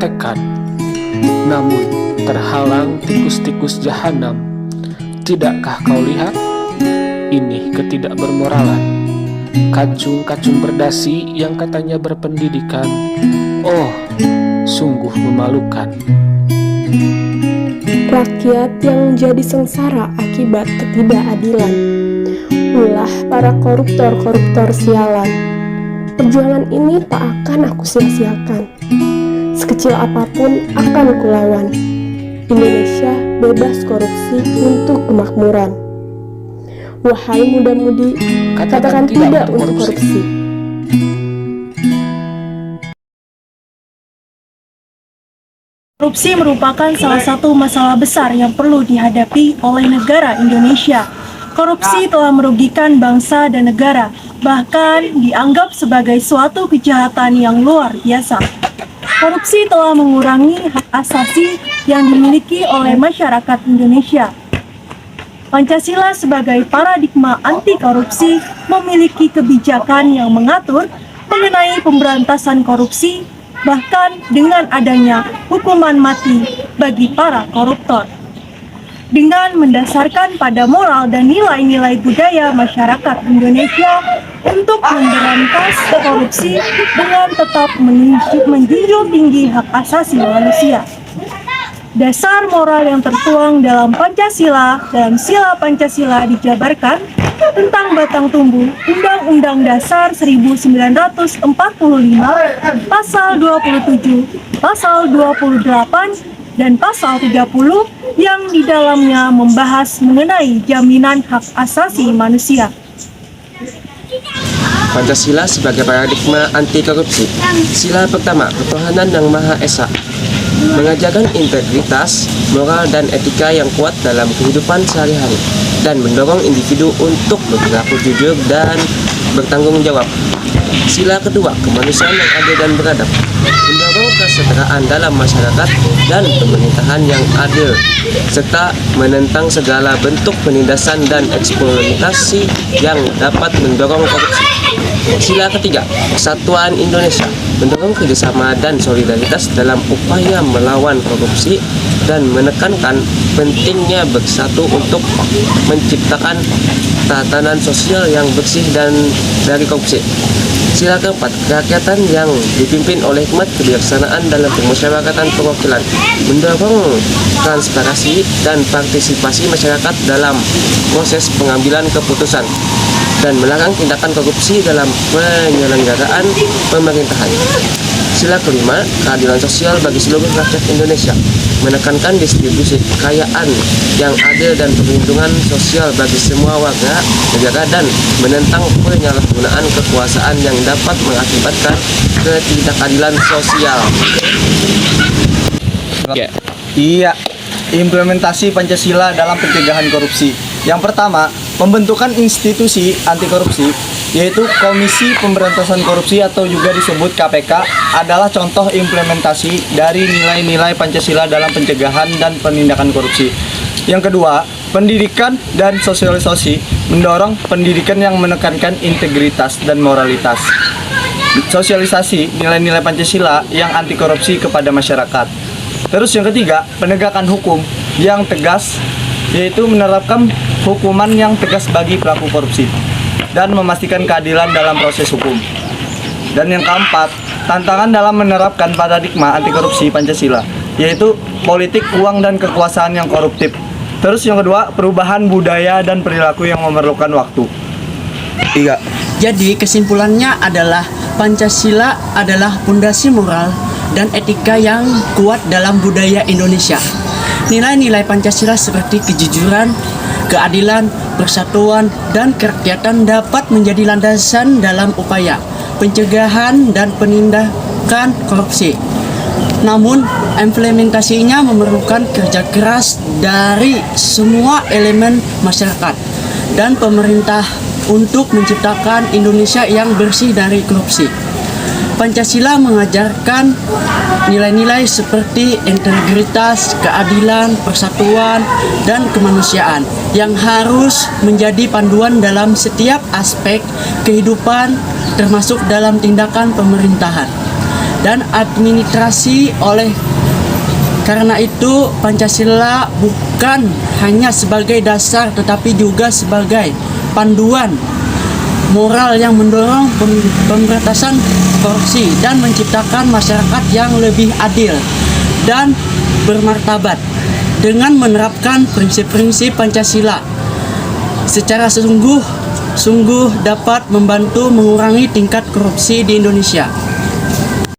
tekad, namun terhalang tikus-tikus jahanam. Tidakkah kau lihat? Ini ketidakbermoralan. Kacung-kacung berdasi yang katanya berpendidikan. Oh, sungguh memalukan. Rakyat yang menjadi sengsara akibat ketidakadilan. Ulah para koruptor-koruptor sialan. Perjuangan ini tak akan aku sia-siakan. Sekecil apapun akan kulawan. Indonesia bebas korupsi untuk kemakmuran. Wahai muda-mudi, katakan tidak untuk korupsi. Korupsi merupakan salah satu masalah besar yang perlu dihadapi oleh negara Indonesia. Korupsi telah merugikan bangsa dan negara, bahkan dianggap sebagai suatu kejahatan yang luar biasa. Korupsi telah mengurangi hak asasi yang dimiliki oleh masyarakat Indonesia. Pancasila sebagai paradigma anti korupsi memiliki kebijakan yang mengatur mengenai pemberantasan korupsi, bahkan dengan adanya hukuman mati bagi para koruptor. Dengan mendasarkan pada moral dan nilai-nilai budaya masyarakat Indonesia untuk memberantas korupsi dengan tetap menjunjung tinggi hak asasi manusia. Dasar moral yang tertuang dalam Pancasila dalam Sila Pancasila dijabarkan tentang batang tumbuh Undang-Undang Dasar 1945, Pasal 27, Pasal 28, dan Pasal 30 yang di dalamnya membahas mengenai jaminan hak asasi manusia. Pancasila sebagai paradigma anti korupsi. Sila pertama, ketuhanan yang Maha Esa, mengajarkan integritas, moral, dan etika yang kuat dalam kehidupan sehari-hari, dan mendorong individu untuk berperilaku jujur dan bertanggung jawab. Sila kedua, kemanusiaan yang adil dan beradab, mendorong kesetaraan dalam masyarakat dan pemerintahan yang adil, serta menentang segala bentuk penindasan dan eksploitasi yang dapat mendorong korupsi. Sila ketiga, persatuan Indonesia, mendorong kerjasama dan solidaritas dalam upaya melawan korupsi dan menekankan pentingnya bersatu untuk menciptakan tatanan sosial yang bersih dan dari korupsi. Sila keempat, kerakyatan yang dipimpin oleh hikmat kebijaksanaan dalam pemusyawaratan perwakilan, mendorong transparansi dan partisipasi masyarakat dalam proses pengambilan keputusan, dan melarang tindakan korupsi dalam penyelenggaraan pemerintahan. Sila kelima, keadilan sosial bagi seluruh rakyat Indonesia, menekankan distribusi kekayaan yang adil dan perlindungan sosial bagi semua warga negara, dan menentang penyalahgunaan kekuasaan yang dapat mengakibatkan ketidakadilan sosial. Iya, implementasi Pancasila dalam pencegahan korupsi. Yang pertama, pembentukan institusi anti korupsi, yaitu Komisi Pemberantasan Korupsi atau juga disebut KPK, adalah contoh implementasi dari nilai-nilai Pancasila dalam pencegahan dan penindakan korupsi. Yang kedua, pendidikan dan sosialisasi, mendorong pendidikan yang menekankan integritas dan moralitas. Sosialisasi nilai-nilai Pancasila yang anti korupsi kepada masyarakat. Terus yang ketiga, penegakan hukum yang tegas, yaitu menerapkan hukuman yang tegas bagi pelaku korupsi dan memastikan keadilan dalam proses hukum. Dan yang keempat, tantangan dalam menerapkan paradigma anti korupsi Pancasila, yaitu politik uang dan kekuasaan yang koruptif. Terus yang kedua, perubahan budaya dan perilaku yang memerlukan waktu. 3. Jadi kesimpulannya adalah Pancasila adalah fondasi moral dan etika yang kuat dalam budaya Indonesia. Nilai-nilai Pancasila seperti kejujuran, keadilan, persatuan, dan kerakyatan dapat menjadi landasan dalam upaya pencegahan dan penindakan korupsi. Namun, implementasinya memerlukan kerja keras dari semua elemen masyarakat dan pemerintah untuk menciptakan Indonesia yang bersih dari korupsi. Pancasila mengajarkan nilai-nilai seperti integritas, keadilan, persatuan, dan kemanusiaan yang harus menjadi panduan dalam setiap aspek kehidupan, termasuk dalam tindakan pemerintahan. dan administrasi. Oleh karena itu, Pancasila bukan hanya sebagai dasar tetapi juga sebagai panduan moral yang mendorong pemberantasan korupsi dan menciptakan masyarakat yang lebih adil dan bermartabat. Dengan menerapkan prinsip-prinsip Pancasila secara sungguh dapat membantu mengurangi tingkat korupsi di Indonesia.